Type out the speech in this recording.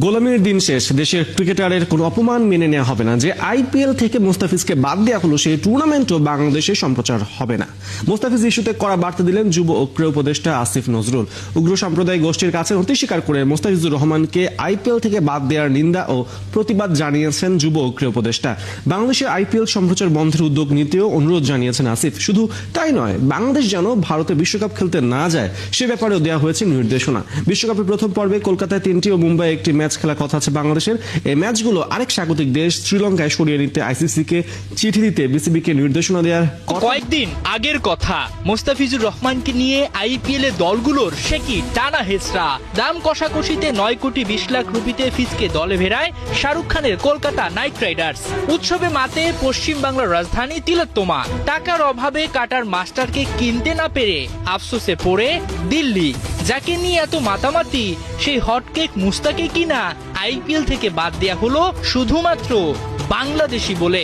গোলামির দিন শেষ, দেশের ক্রিকেটারের কোনো অপমান মেনে নেওয়া হবে না। যে আইপিএল থেকে মোস্তাফিজকে বাদ দেওয়া হলো, সেই টুর্নামেন্টও বাংলাদেশে সম্প্রচার হবে না। মোস্তাফিজ ইস্যুতে কড়া বার্তা দিলেন যুব ও ক্রীড়া উপদেষ্টা আসিফ নজরুল। উগ্র সাম্প্রদায়িক গোষ্ঠীর কাছে নতি স্বীকার করে মোস্তাফিজুর রহমানকে আইপিএল থেকে বাদ দেওয়ার নিন্দা ও প্রতিবাদ জানিয়েছেন যুব ও ক্রীড়া উপদেষ্টা। বাংলাদেশে আইপিএল সম্প্রচার বন্ধের উদ্যোগ নিতেও অনুরোধ জানিয়েছেন আসিফ। শুধু তাই নয়, বাংলাদেশ যেন ভারতে বিশ্বকাপ খেলতে না যায় সে ব্যাপারেও দেওয়া হয়েছে নির্দেশনা। বিশ্বকাপের প্রথম পর্বে কলকাতায় 3টি ও মুম্বাই একটি ম্যাচ খেলার কথা আছে বাংলাদেশের। এই ম্যাচগুলো আরেক স্বাগতিক দেশ শ্রীলঙ্কায় সরিয়ে নিতে আইসিসি কে চিঠি দিতে বিসিবি কে নির্দেশনা দেওয়ার কয়েকদিন আগের কথা। মোস্তাফিজুর রহমানকে নিয়ে আইপিএল এ দলগুলোর সে কি টানা হেচড়া। দাম কষাকষিতে 9 কোটি 20 লাখ রুপিতে ফিজকে দলে ভেড়ায় শাহরুখ খানের কলকাতা নাইট রাইডার্স। উৎসবে মাতে পশ্চিম বাংলার রাজধানী তিলোত্তমা। টাকার অভাবে কাটার মাস্টারকে কিনতে না পেরে আফসোসে পড়ে দিল্লি। যাকে নিয়ে এত মাতামাতি, সেই হটকেক মুস্তাকে কিনা আইপিএল থেকে বাদ দেয়া হলো শুধুমাত্র বাংলাদেশি বলে।